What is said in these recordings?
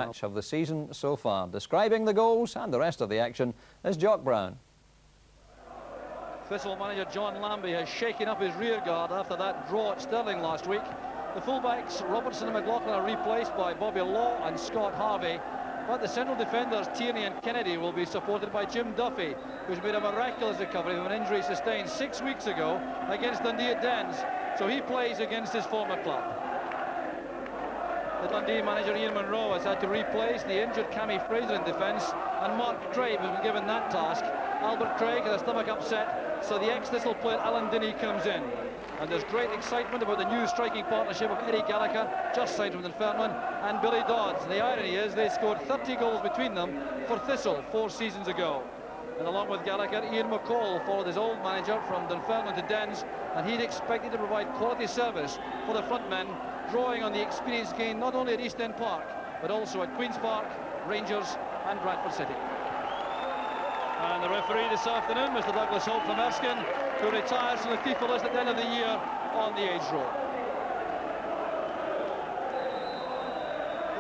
Match of the season so far. Describing the goals and the rest of the action is Jock Brown. Thistle manager John Lambie has shaken up his rear guard after that draw at Stirling last week. The fullbacks Robertson and McLaughlin are replaced by Bobby Law and Scott Harvey, but the central defenders Tierney and Kennedy will be supported by Jim Duffy, who's made a miraculous recovery from an injury sustained 6 weeks ago against Dundee at Dens, so he plays against his former club. The Dundee manager Ian Munro has had to replace the injured Cammy Fraser in defence, and Mark Craig has been given that task. Albert Craig has a stomach upset, so the ex-Thistle player Alan Dinny comes in. And there's great excitement about the new striking partnership of Eddie Gallagher, just signed from Dunfermline, and Billy Dodds. And the irony is they scored 30 goals between them for Thistle 4 seasons ago. And along with Gallagher, Ian McCall followed his old manager from Dunfermline to Dens, and he'd expected to provide quality service for the front men, drawing on the experience gained not only at East End Park, but also at Queen's Park, Rangers and Bradford City. And the referee this afternoon, Mr. Douglas Hope from Erskine, who retires from the FIFA list at the end of the year on the age roll.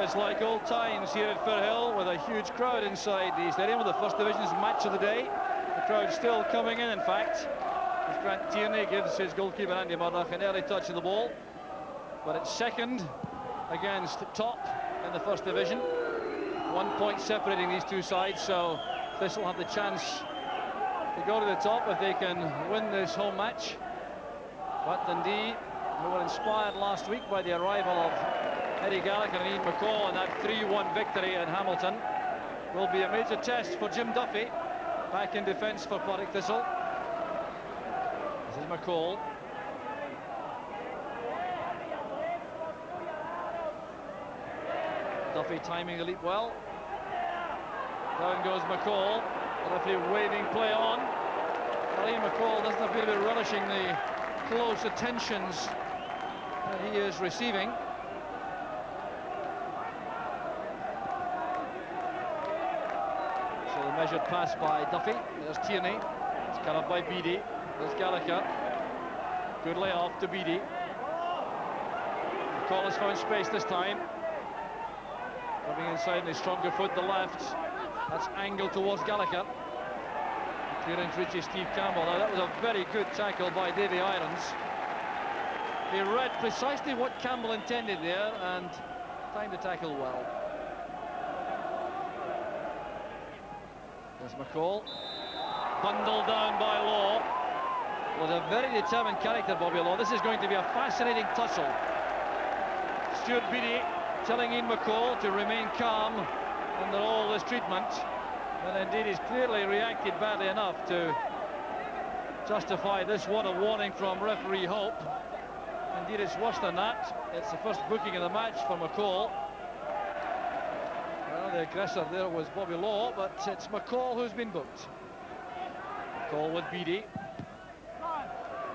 It's like old times here at Firhill, with a huge crowd inside the stadium, with the First Division's match of the day. The crowd still coming in fact, as Grant Tierney gives his goalkeeper Andy Murdoch an early touch of the ball. But it's second against top in the First Division. 1 point separating these two sides, so Thistle have the chance to go to the top if they can win this home match. But Dundee, who were inspired last week by the arrival of Eddie Gallagher and Ian McCall in that 3-1 victory in Hamilton, will be a major test for Jim Duffy, back in defence for Partick Thistle. This is McCall. Duffy timing the leap well. Down goes McCall. The referee waving play on. Ian McCall doesn't appear to be relishing the close attentions that he is receiving. So the measured pass by Duffy. There's Tierney. It's cut up by Beattie. There's Gallagher. Good layoff to Beattie. McCall has found space this time. Coming inside on his stronger foot, the left. That's angled towards Gallagher. Clearance reaches Steve Campbell. Now that was a very good tackle by Davy Irons. He read precisely what Campbell intended there and timed the tackle well. There's McCall. Bundled down by Law. Was a very determined character, Bobby Law. This is going to be a fascinating tussle. Stuart Beattie telling Ian McCall to remain calm under all this treatment, and indeed he's clearly reacted badly enough to justify this one. A warning from referee Hope. Indeed, it's worse than that. It's the first booking of the match for McCall. Well, the aggressor there was Bobby Law, but it's McCall who's been booked. McCall with Beattie.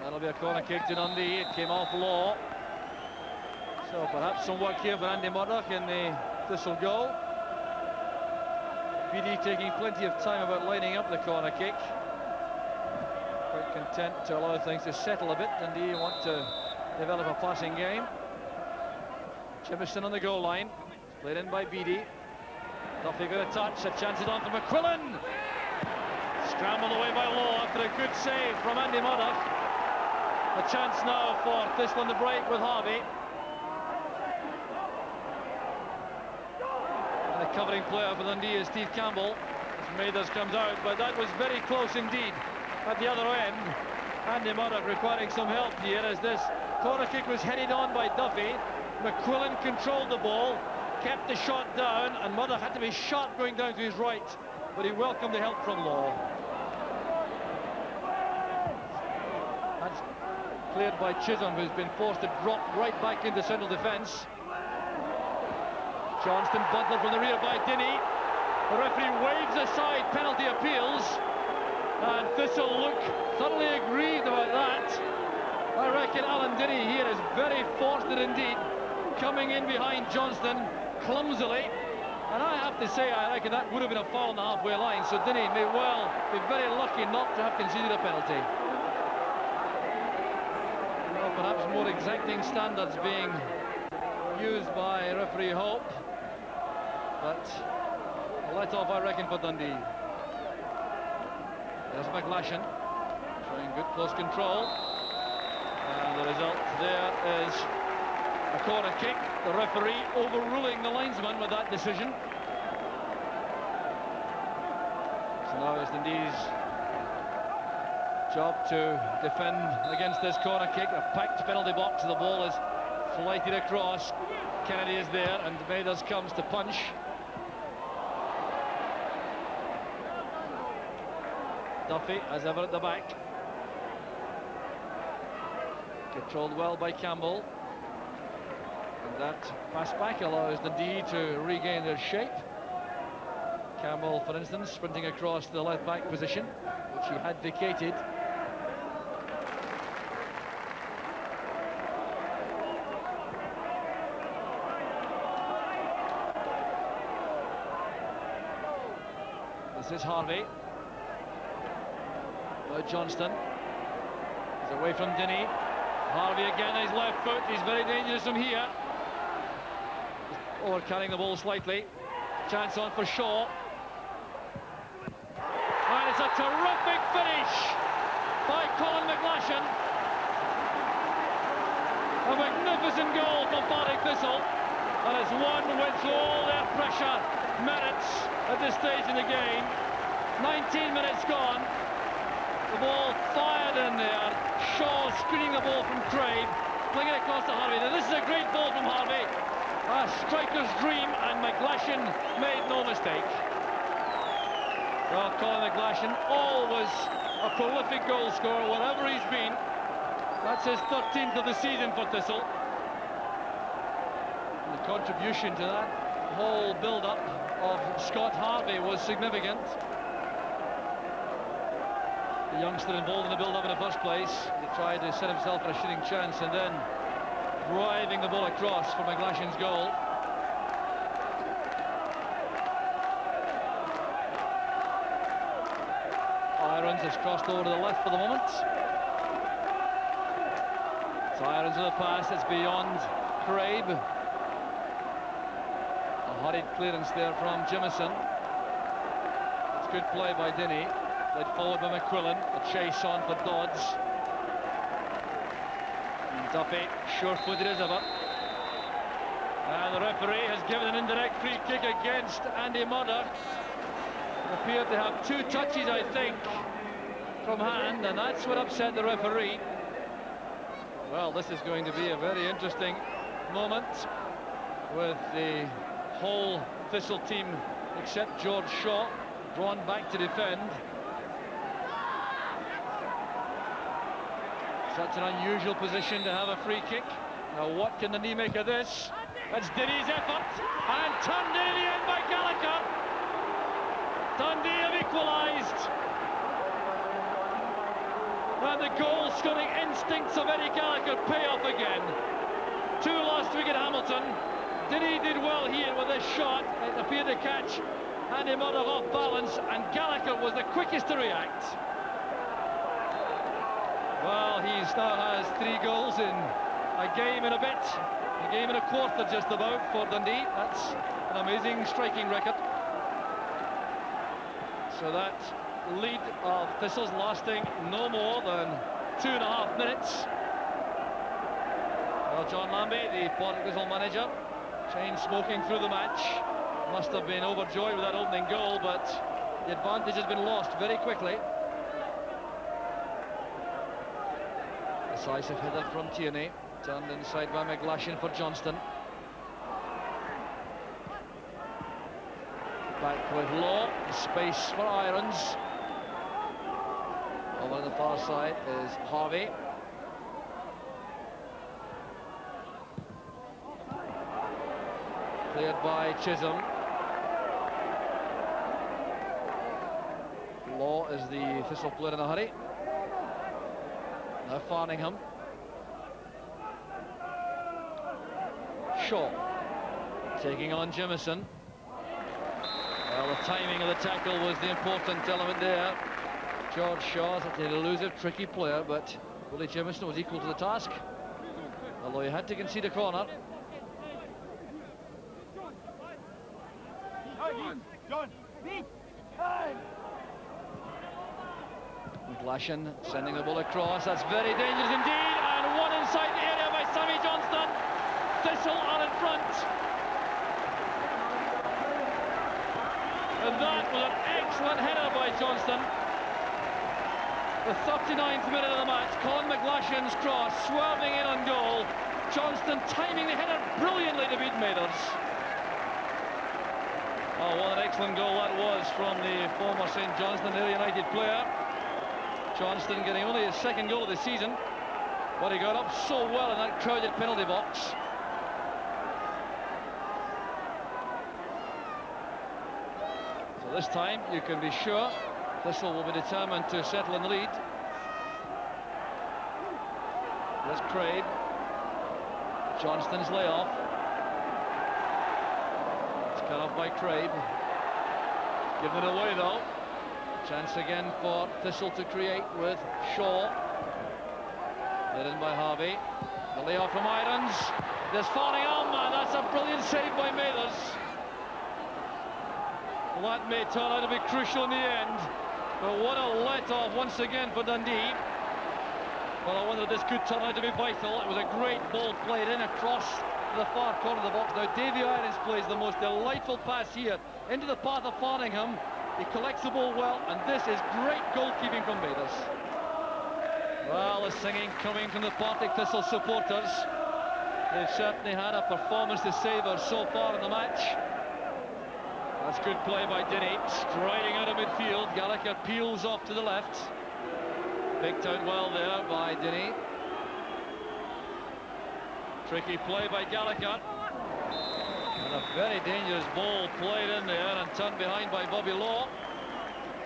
That'll be a corner kick to Dundee. It came off Law. So perhaps some work here for Andy Murdoch in the Thistle goal. Beattie taking plenty of time about lining up the corner kick. Quite content to allow things to settle a bit. Dundee want to develop a passing game. Jimison on the goal line. Played in by Beattie. Duffy got a touch. A chance is on for McQuillan. Scrambled away by Law after a good save from Andy Murdoch. A chance now for Thistle on the break with Harvey. The covering player for Dundee is Steve Campbell. As Mathers comes out, but that was very close indeed at the other end. Andy Murdoch requiring some help here as this corner kick was headed on by Duffy. McQuillan controlled the ball, kept the shot down, and Murdoch had to be sharp going down to his right, but he welcomed the help from Law. That's cleared by Chisholm, who's been forced to drop right back into central defence. Johnston bundled from the rear by Dinny. The referee waves aside penalty appeals, and Thistle look thoroughly aggrieved about that. I reckon Alan Dinny here is very fortunate indeed, coming in behind Johnston clumsily, and I have to say I reckon that would have been a foul on the halfway line, so Dinny may well be very lucky not to have conceded a penalty. Well, perhaps more exacting standards being used by referee Hope. but a let-off, I reckon, for Dundee. There's McGlashan showing good close control, and the result there is a corner kick. The referee overruling the linesman with that decision. So now it's Dundee's job to defend against this corner kick. A packed penalty box. The ball is flighted across. Kennedy is there, and Mathers comes to punch. Duffy, as ever, at the back. Controlled well by Campbell. And that pass back allows Dundee to regain their shape. Campbell, for instance, sprinting across the left-back position, which he had vacated. This is Harvey. Now Johnston. He's away from Dini. Harvey again, his left foot. He's very dangerous from here. Overcarrying the ball slightly. Chance on for Shaw. And it's a terrific finish by Colin McGlashan. A magnificent goal for Partick Thistle. And it's one which all their pressure merits at this stage in the game. 19 minutes gone. The ball fired in there. Shaw screening the ball from Craig, playing it across to Harvey. Now this is a great ball from Harvey. A striker's dream, and McGlashan made no mistake. Well, Colin McGlashan, always a prolific goal scorer wherever he's been. That's his 13th of the season for Thistle. And the contribution to that whole build-up of Scott Harvey was significant. The youngster involved in the build-up in the first place. He tried to set himself for a shooting chance, and then driving the ball across for McGlashan's goal. Irons has crossed over to the left for the moment. So Irons with a pass, it's beyond Craig. A hurried clearance there from Jimison. It's good play by Dini. Led forward by McQuillan. A chase on for Dodds. And Duffy, sure-footed as ever. And the referee has given an indirect free kick against Andy Murdoch. Appeared to have 2 touches, I think, from hand, and that's what upset the referee. Well, this is going to be a very interesting moment with the whole Thistle team, except George Shaw, drawn back to defend. Such an unusual position to have a free kick. Now what can the knee make of this? That's Dini's effort, and turned in the end by Gallagher. Dundee have equalised. And the goal-scoring instincts of Eddie Gallagher pay off again. 2 last week at Hamilton. Dini did well here with this shot. It appeared to catch Andy Murdoch off balance, and Gallagher was the quickest to react. Well, he now has 3 goals in a game and a bit. A game and a quarter just about for Dundee. That's an amazing striking record. So that lead of Thistle's lasting no more than 2.5 minutes. Well, John Lambie, the Partick Thistle manager, chain smoking through the match, must have been overjoyed with that opening goal, but the advantage has been lost very quickly. Decisive header from Tierney, turned inside by McGlashan for Johnston. Back with Law, space for Irons. Over on the far side is Harvey. Cleared by Chisholm. Law is the Thistle player in a hurry. Now Farningham. Shaw taking on Jimison. Well, the timing of the tackle was the important element there. George Shaw is an elusive, tricky player, but Willie Jimison was equal to the task, although he had to concede a corner. McGlashan sending the ball across. That's very dangerous indeed. And one inside the area by Sammy Johnston. Thistle are in front. And that was an excellent header by Johnston. The 39th minute of the match. Colin McGlashan's cross swerving in on goal. Johnston timing the header brilliantly to beat Mathers. Oh, what an excellent goal that was from the former St Johnstone United player. Johnston getting only his second goal of the season, but he got up so well in that crowded penalty box. So this time you can be sure Thistle will be determined to settle in the lead. There's Craig. Johnston's layoff. It's cut off by Craig. Given it away though. Chance again for Thistle to create with Shaw. Led in by Harvey. The layoff from Irons. There's Farning Alman. That's a brilliant save by Mathers. Well, that may turn out to be crucial in the end. But what a let-off once again for Dundee. Well, I wonder if this could turn out to be vital. It was a great ball played in across the far corner of the box. Now Davy Irons plays the most delightful pass here into the path of Farningham. He collects the ball well, and this is great goalkeeping from Mathers. Well, the singing coming from the Partick Thistle supporters. They've certainly had a performance to savour so far in the match. That's good play by Dundee, striding out of midfield. Gallagher peels off to the left. Picked out well there by Dundee. Tricky play by Gallagher. And a very dangerous ball played in there and turned behind by Bobby Law.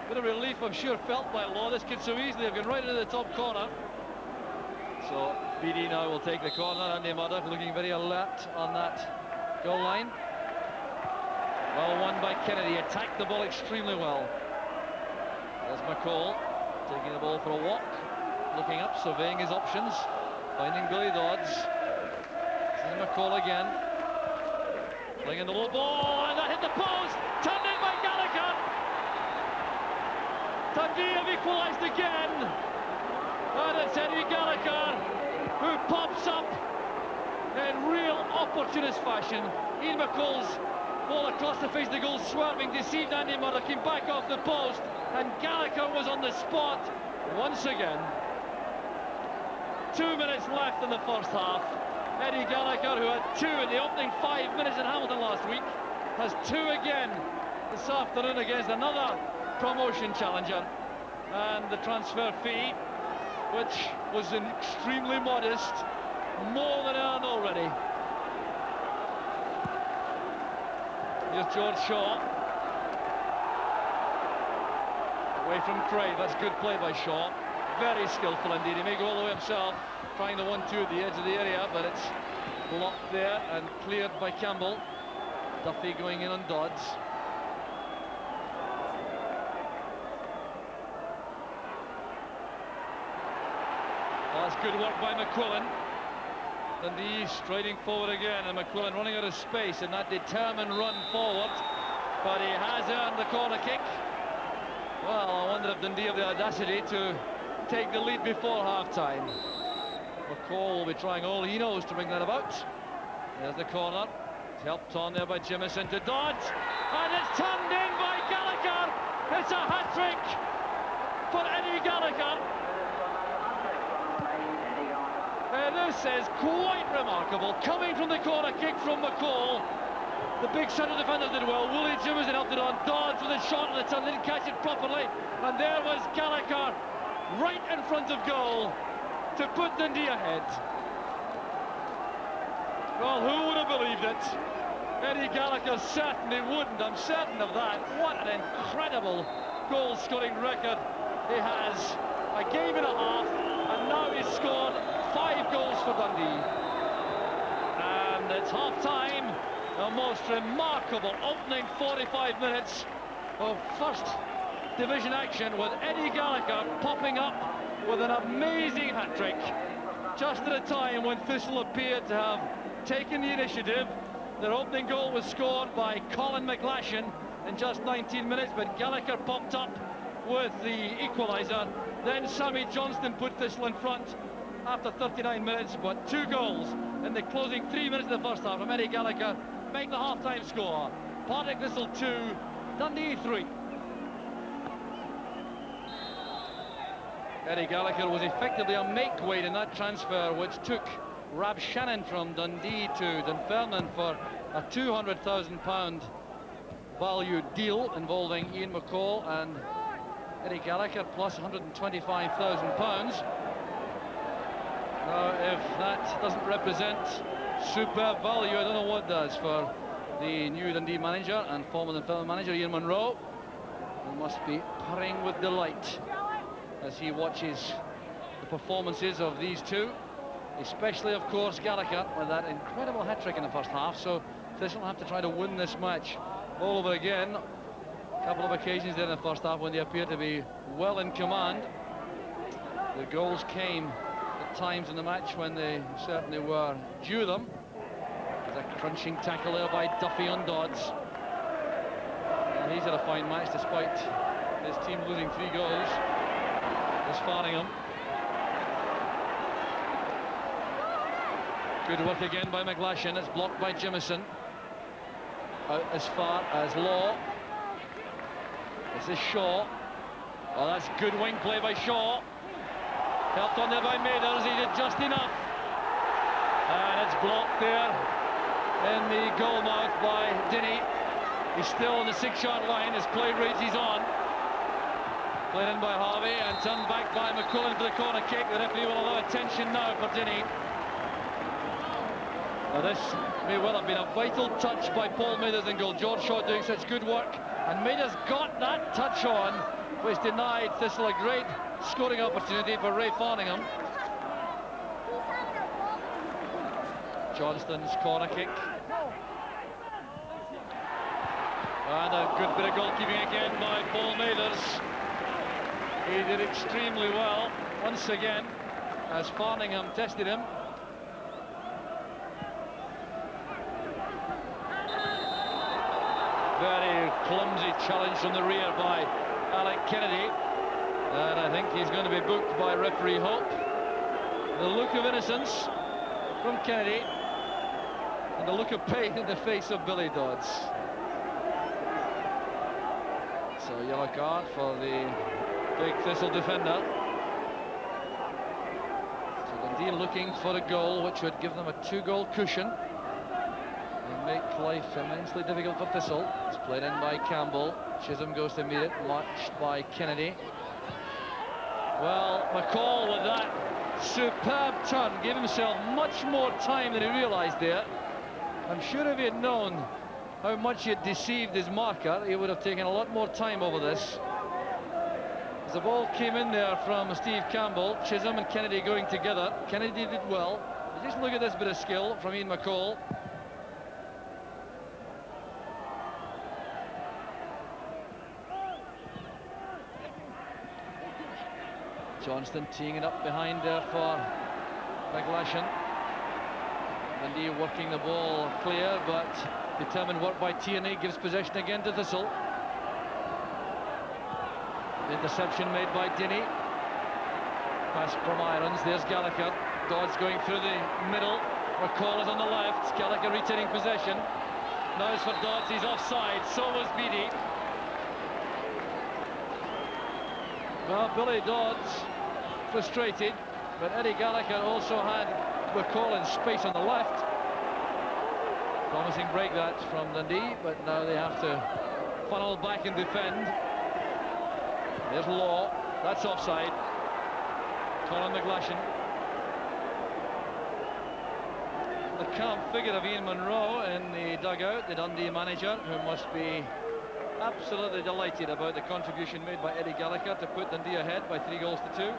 Bit of relief, I'm sure, felt by Law. This could so easily have gone right into the top corner. So BD now will take the corner. Andy Murdoch looking very alert on that goal line. Well won by Kennedy. Attacked the ball extremely well. There's McCall taking the ball for a walk. Looking up, surveying his options. Finding Billy Dodds. This is McCall again. Playing in the low ball, and that hit the post. Turned in by Gallagher. Dundee have equalised again. And it's Eddie Gallagher who pops up in real opportunist fashion. Ian McCall's ball across the face of the goal, swerving, deceived Andy Murdoch, came back off the post, and Gallagher was on the spot once again. 2 minutes left in the first half. Eddie Gallagher, who had 2 in the opening 5 minutes in Hamilton last week, has 2 again this afternoon against another promotion challenger. And the transfer fee, which was extremely modest, more than earned already. Here's George Shaw. Away from Craig. That's good play by Shaw. Very skillful indeed. He may go all the way himself, trying the 1-2 at the edge of the area, but it's blocked there and cleared by Campbell. Duffy going in on Dodds. Oh, that's good work by McQuillan. Dundee striding forward again, and McQuillan running out of space in that determined run forward, but he has earned the corner kick. Well, I wonder if Dundee have the audacity to take the lead before half-time. McCall will be trying all he knows to bring that about. There's the corner. It's helped on there by Jimison to Dodds, and it's turned in by Gallagher. It's a hat-trick for Eddie Gallagher. This is quite remarkable. Coming from the corner kick from McCall. The big centre defenders did well. Willie Jimison helped it on. Dodds with a shot on the turn, didn't catch it properly. And there was Gallagher right in front of goal to put Dundee ahead. Well, who would have believed it? Eddie Gallagher certainly wouldn't. I'm certain of that. What an incredible goal-scoring record he has. A game and a half, and now he's scored 5 goals for Dundee. And it's half-time. A most remarkable opening 45 minutes of first division action, with Eddie Gallagher popping up with an amazing hat-trick just at a time when Thistle appeared to have taken the initiative, Their opening goal was scored by Colin McGlashan in just 19 minutes, but Gallagher popped up with the equaliser. Then Sammy Johnston put Thistle in front after 39 minutes, but 2 goals in the closing 3 minutes of the first half from Eddie Gallagher make the half-time score. Partick Thistle 2, Dundee 3. Eddie Gallagher was effectively a make-weight in that transfer, which took Rab Shannon from Dundee to Dunfermline for a £200,000 value deal involving Ian McCall and Eddie Gallagher plus £125,000. Now, if that doesn't represent superb value, I don't know what does for the new Dundee manager and former Dunfermline manager Ian Munro, who must be purring with delight as he watches the performances of these two, especially, of course, Gallagher with that incredible hat-trick in the first half. So Thistle will have to try to win this match all over again. A couple of occasions there in the first half when they appeared to be well in command. The goals came at times in the match when they certainly were due them. There's a crunching tackle there by Duffy on Dodds. Well, he's had a fine match despite his team losing 3 goals. There's Farningham. Good work again by McGlashan. It's blocked by Jimison. Out as far as Law. This is Shaw. Oh, that's good wing play by Shaw. Helped on there by Maiders. He did just enough. And it's blocked there in the goal mouth by Dinny. He's still on the 6-yard line. His play rages on. Played in by Harvey and turned back by McCullen for the corner kick. The referee will allow attention now for Dinny. Now this may well have been a vital touch by Paul Maiders in goal. George Shaw doing such good work, and Maiders got that touch on, which denied Thistle a great scoring opportunity for Ray Farningham. Johnston's corner kick. And a good bit of goalkeeping again by Paul Maiders. He did extremely well once again as Farningham tested him. Very clumsy challenge from the rear by Alec Kennedy, and I think he's going to be booked by referee Hope. The look of innocence from Kennedy and the look of pain in the face of Billy Dodds. So yellow card for the big Thistle defender. So Dundee looking for a goal which would give them a 2-goal cushion and make life immensely difficult for Thistle. It's played in by Campbell. Chisholm goes to meet it, launched by Kennedy. Well, McCall with that superb turn gave himself much more time than he realised there. I'm sure if he had known how much he had deceived his marker, he would have taken a lot more time over this. As the ball came in there from Steve Campbell, Chisholm and Kennedy going together. Kennedy did well. Just look at this bit of skill from Ian McCall. Johnston teeing it up behind there for McGlashan. Dundee working the ball clear, but determined work by Tierney gives possession again to Thistle. Interception made by Dinny. Pass from Irons. There's Gallagher. Dodds going through the middle. McCall is on the left. Gallagher retaining possession. Now it's for Dodds. He's offside. So was Beattie. Well, Billy Dodds frustrated, but Eddie Gallagher also had McCall in space on the left. Promising break that from Dundee, but now they have to funnel back and defend. There's Law. That's offside. Colin McGlashan. The calm figure of Ian Munro in the dugout, the Dundee manager, who must be absolutely delighted about the contribution made by Eddie Gallagher to put Dundee ahead by 3-2.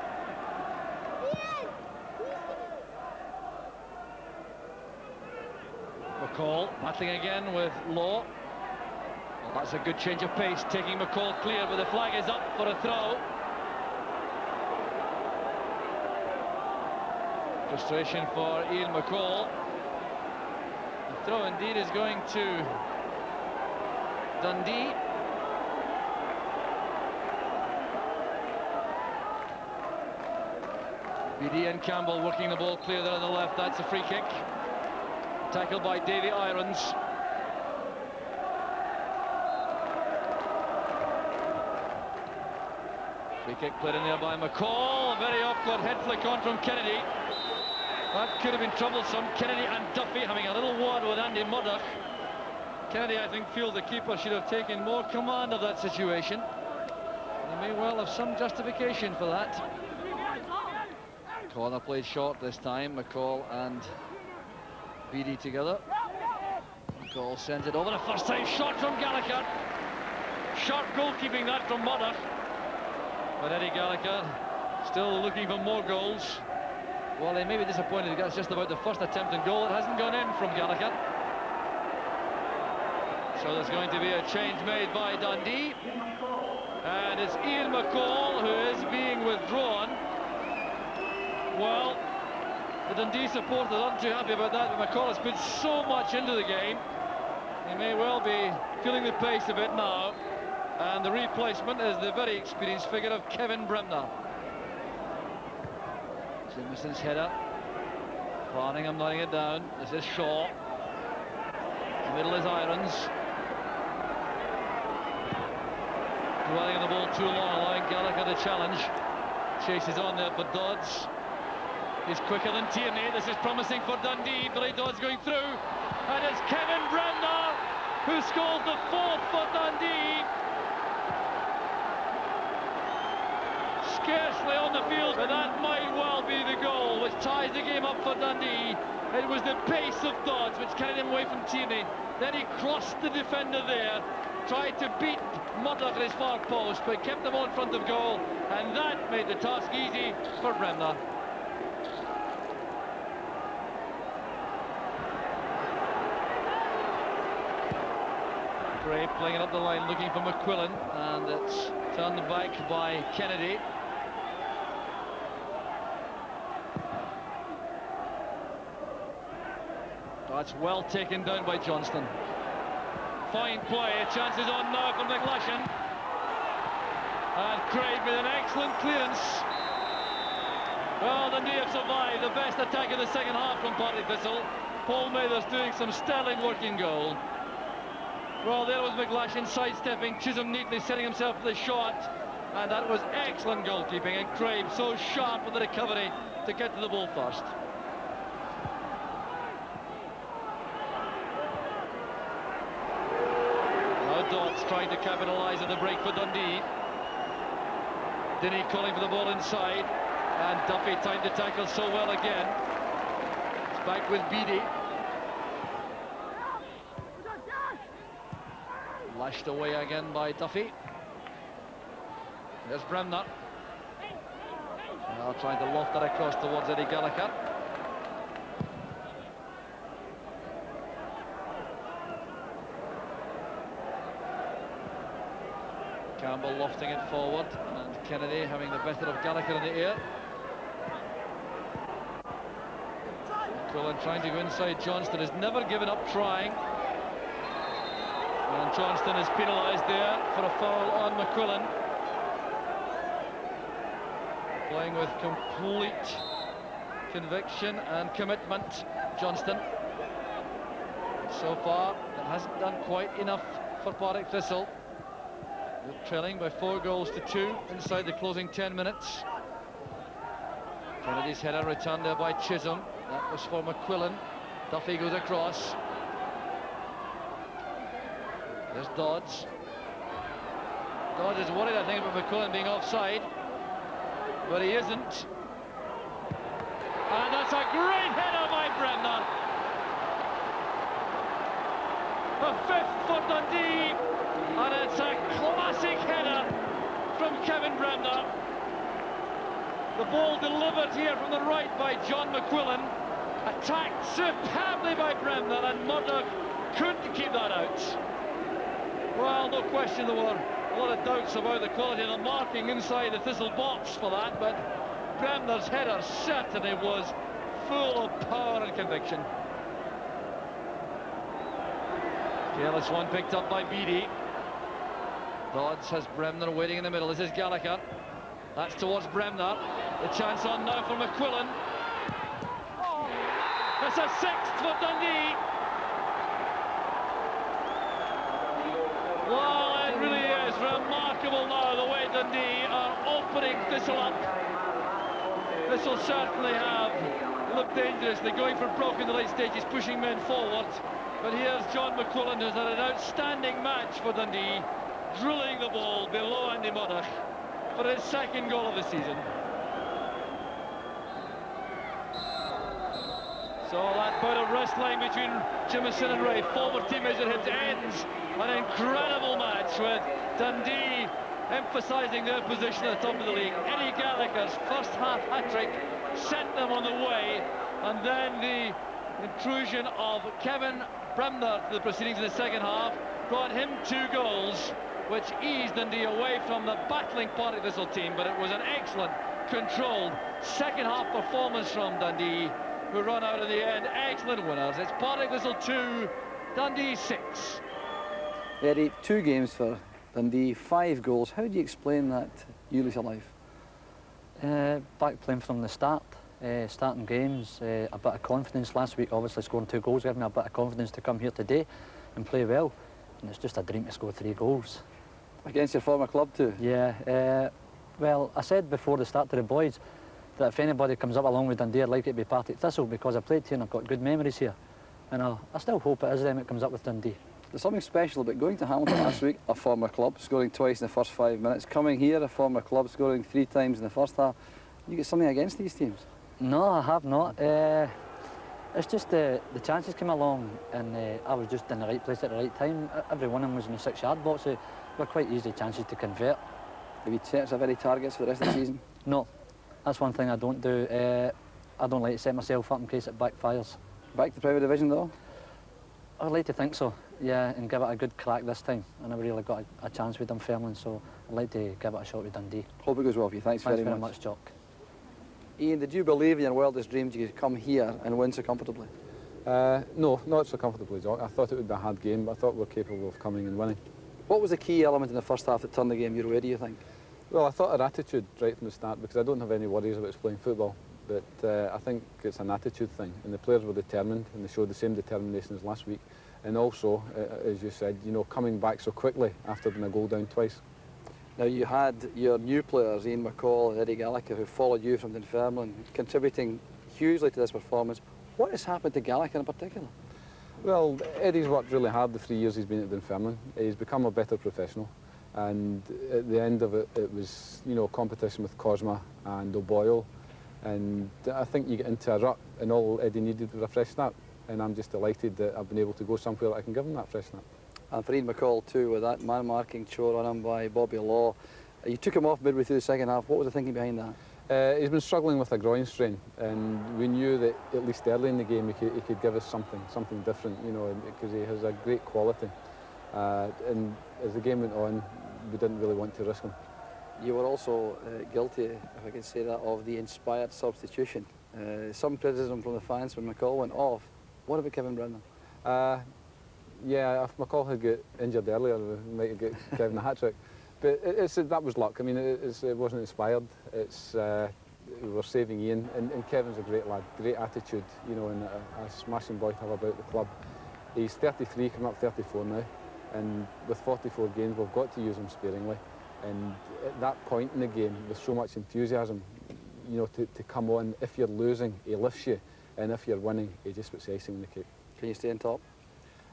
McCall battling again with Law. Well, that's a good change of pace, taking McCall clear, but the flag is up for a throw. Frustration for Ian McCall. throw indeed is going to Dundee. Beattie and Campbell working the ball clear there on the left. That's a free kick. Tackled by Davy Irons. Free kick played in there by McCall. A very awkward head flick on from Kennedy. That could have been troublesome. Kennedy and Duffy having a little word with Andy Murdoch. Kennedy, I think, feels the keeper should have taken more command of that situation. He may well have some justification for that. Corner played short this time. McCall and Beattie together. McCall sends it over the first time. Shot from Gallagher. Sharp goalkeeping that from Murdoch. But Eddie Gallagher still looking for more goals. Well, they may be disappointed. That's just about the first attempt and goal. It hasn't gone in from Gallagher. So there's going to be a change made by Dundee. And it's Ian McCall who is being withdrawn. Well, the Dundee supporters aren't too happy about that, but McCall has put so much into the game. He may well be feeling the pace a bit now. And the replacement is the very experienced figure of Kevin Bremner. Simpson's header. Farningham knotting it down. This is Shaw. The middle is Irons. Dwelling on the ball too long, allowing Gallagher the challenge. Chases on there for Dodds. He's quicker than Tierney. This is promising for Dundee. Billy Dodds going through. And it's Kevin Bremner who scores the fourth for Dundee. Scarcely on the field, but that might well be the goal which ties the game up for Dundee. It was the pace of Dodds which carried him away from Tierney. Then he crossed the defender there, tried to beat Murdoch at his far post, but kept the ball in front of goal, and that made the task easy for Bremner. Gray playing it up the line, looking for McQuillan, and it's turned back by Kennedy. That's well taken down by Johnston. Fine play, a chance is on now for McLashan. And Craig with an excellent clearance. Well, Dundee have survived the best attack of the second half from Partick Thistle. Paul Mathers doing some sterling work in goal. Well, there was McLashan sidestepping, Chisholm neatly setting himself for the shot. And that was excellent goalkeeping, and Craig so sharp with the recovery to get to the ball first. Dodds trying to capitalise on the break for Dundee. Dinny calling for the ball inside, and Duffy timed the tackle so well again. It's back with Beattie. Lashed away again by Duffy. There's Bremner. Now trying to loft that across towards Eddie Gallagher. Campbell lofting it forward, and Kennedy having the better of Gallagher in the air. McQuillan trying to go inside. Johnston has never given up trying. And Johnston is penalised there for a foul on McQuillan. Playing with complete conviction and commitment, Johnston. So far, it hasn't done quite enough for Partick Thistle. They're trailing by 4 goals to 2 inside the closing 10 minutes. Kennedy's header returned there by Chisholm. That was for McQuillan. Duffy goes across. There's Dodds. Dodds is worried, I think, about McQuillan being offside, but he isn't. And that's a great header by Bremner. A 5th for Dundee. And it's a classic header from Kevin Bremner. The ball delivered here from the right by John McQuillan. Attacked superbly by Bremner, and Murdoch couldn't keep that out. Well, no question there were a lot of doubts about the quality of the marking inside the Thistle box for that, but Bremner's header certainly was full of power and conviction. Careless one picked up by Beattie. Dodds has Bremner waiting in the middle. This is Gallagher. That's towards Bremner. The chance on now for McQuillan. It's a sixth for Dundee. Well, it really is remarkable now the way Dundee are opening Thistle up. This will certainly have looked dangerous. They're going for broke in the late stages, pushing men forward. But here's John McQuillan, who's had an outstanding match for Dundee, drilling the ball below Andy Murdoch for his second goal of the season. So that bout of wrestling between Jimison and Ray, former teammates at Hibs, ends an incredible match with Dundee emphasising their position at the top of the league. Eddie Gallagher's first half hat-trick sent them on the way, and then the intrusion of Kevin Bremner to the proceedings in the second half brought him 2 goals, which eased Dundee away from the battling Partick Thistle team. But it was an excellent, controlled second half performance from Dundee, who run out in the end excellent winners. It's Partick Thistle 2, Dundee 6. Eddie, 2 games for Dundee, 5 goals. How do you explain that new lease of life? Back playing from the start, starting games, a bit of confidence. Last week, obviously scoring 2 goals gave me a bit of confidence to come here today and play well. And it's just a dream to score 3 goals. Against your former club too? Yeah, well, I said before the start to the boys that if anybody comes up along with Dundee, I'd like it to be Partick Thistle, because I played here and I've got good memories here. And I still hope it is them that comes up with Dundee. There's something special about going to Hamilton last week, a former club, scoring twice in the first 5 minutes. Coming here, a former club, scoring 3 times in the first half. You get something against these teams? No, I have not. It's just the chances came along, and I was just in the right place at the right time. Every one of them was in the 6-yard box. They were quite easy chances to convert. Have you set yourself any targets for the rest of the season? No, that's one thing I don't do. I don't like to set myself up in case it backfires. Back to Private Division though? I'd like to think so, yeah, and give it a good crack this time. I never really got a chance with Dunfermline, so I'd like to give it a shot with Dundee. Hope it goes well for you. Thanks very much, Jock. Ian, did you believe in your wildest dreams you could come here and win so comfortably? No, not so comfortably, Jock. I thought it would be a hard game, but I thought we were capable of coming and winning. What was the key element in the first half that turned the game your way, do you think? Well, I thought our attitude right from the start, because I don't have any worries about us playing football, but I think it's an attitude thing, and the players were determined, and they showed the same determination as last week. And also, as you said, you know, coming back so quickly after being a goal down twice. Now, you had your new players, Ian McCall and Eddie Gallagher, who followed you from Dunfermline, contributing hugely to this performance. What has happened to Gallagher in particular? Well, Eddie's worked really hard the 3 years he's been at Dunfermline. He's become a better professional, and at the end of it, it was, you know, competition with Cosma and O'Boyle, and I think you get into a rut, and all Eddie needed was a fresh start. And I'm just delighted that I've been able to go somewhere that I can give him that fresh start. And for Ian McCall too, with that man-marking chore on him by Bobby Law. You took him off midway through the second half. What was the thinking behind that? He's been struggling with a groin strain, and we knew that at least early in the game he could give us something different, you know, because he has a great quality. And as the game went on, we didn't really want to risk him. You were also guilty, if I can say that, of the inspired substitution. Some criticism from the fans when McCall went off. What about Kevin Bremner? Yeah, if McCall had got injured earlier, we might have got Kevin a hat-trick. But that was luck. I mean, it wasn't inspired. We were saving Ian, and Kevin's a great lad, great attitude, you know, and a smashing boy to have about the club. He's 33, coming up 34 now, and with 44 games, we've got to use him sparingly. And at that point in the game, with so much enthusiasm, you know, to come on, if you're losing, he lifts you. And if you're winning, he just puts the icing on the cake. Can you stay on top?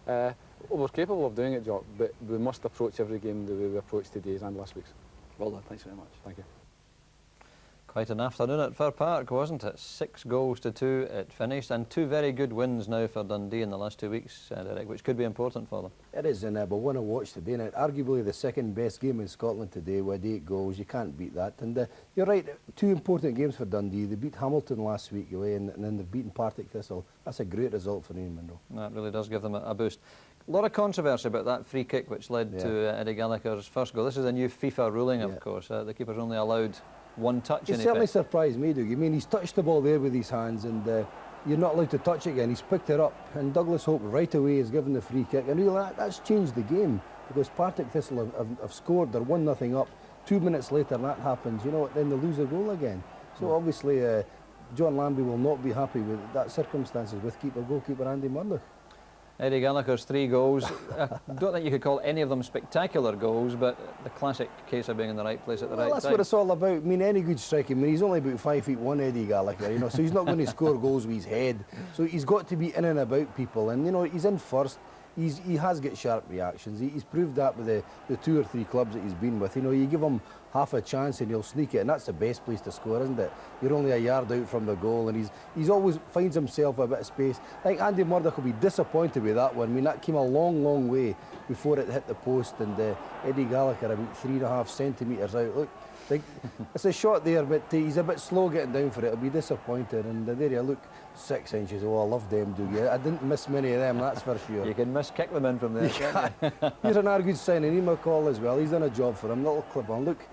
Well, we're capable of doing it, Jock, but we must approach every game the way we approached today's and last week's. Well done, thanks very much. Thank you. Quite an afternoon at Fir Park, wasn't it? 6 goals to 2 it finished, and 2 very good wins now for Dundee in the last 2 weeks, Derek, which could be important for them. It is, and we'll want to watch today. And arguably the second best game in Scotland today with 8 goals. You can't beat that. And you're right, 2 important games for Dundee. They beat Hamilton last week away, and then they've beaten Partick Thistle. That's a great result for Ian Munro. That really does give them a boost. A lot of controversy about that free kick which led to Eddie Gallagher's first goal. This is a new FIFA ruling, of course. The keeper's only allowed 1 touch. He certainly surprised me, Doug. I mean, he's touched the ball there with his hands, and you're not allowed to touch it again. He's picked it up, and Douglas Hope right away has given the free kick, and really that's changed the game, because Partick Thistle have scored, they're 1-0 up. 2 minutes later that happens, you know, then they lose a goal again. So obviously John Lambie will not be happy with that circumstances with goalkeeper Andy Murdoch. Eddie Gallagher's 3 goals. I don't think you could call any of them spectacular goals, but the classic case of being in the right place at the right time. That's what it's all about. I mean, any good striker, I mean, he's only about 5'1", Eddie Gallagher, you know, so he's not going to score goals with his head. So he's got to be in and about people, and you know, he's in first. He has got sharp reactions. He's proved that with the 2 or 3 clubs that he's been with. You know, you give him half a chance and he'll sneak it, and that's the best place to score, isn't it? You're only a yard out from the goal, and he's always finds himself a bit of space. I think Andy Murdoch will be disappointed with that one. I mean, that came a long, long way before it hit the post, and Eddie Gallagher about 3.5 centimetres out. Look, it's a shot there, but he's a bit slow getting down for it. He'll be disappointed, and there you look, 6 inches. Oh, I love them, do you? I didn't miss many of them, that's for sure. You can miss-kick them in from there, can't you? Here's another good signing, Ian McCall as well. He's done a job for him, little clip on. Look,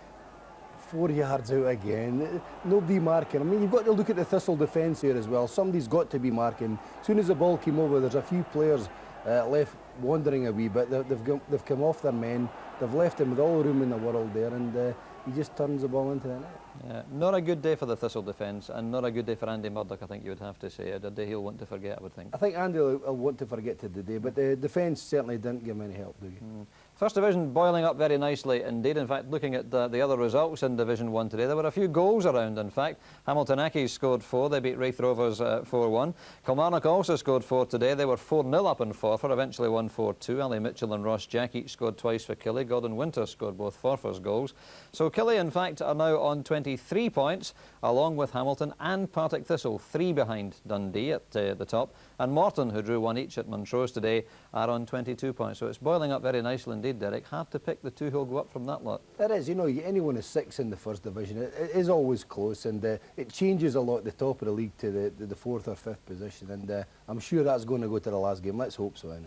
4 yards out again. Nobody marking. I mean, you've got to look at the Thistle defence here as well. Somebody's got to be marking. As soon as the ball came over, there's a few players left wandering a wee bit. They've come off their men. They've left him with all the room in the world there, and he just turns the ball into the net. Yeah, not a good day for the Thistle defence, and not a good day for Andy Murdoch, I think you would have to say. A day he'll want to forget, I would think. I think Andy will want to forget today, but the defence certainly didn't give him any help, do you? First Division boiling up very nicely indeed. In fact, looking at the other results in Division 1 today, there were a few goals around, in fact. Hamilton Accies scored 4, they beat Raith Rovers 4-1. Kilmarnock also scored 4 today, they were 4-0 up in Forfar, eventually won 4-2. Ali Mitchell and Ross Jack each scored twice for Killie. Gordon Winter scored both Forfar's goals. So Killie, in fact, are now on 23 points, along with Hamilton and Partick Thistle, 3 behind Dundee at the top. And Morton, who drew 1 each at Montrose today, are on 22 points. So it's boiling up very nicely indeed, Derek. Hard to pick the 2 who'll go up from that lot. It is, you know, you get anyone is 6 in the First Division. It is always close, and it changes a lot at the top of the league to the 4th or 5th position, and I'm sure that's going to go to the last game. Let's hope so anyway.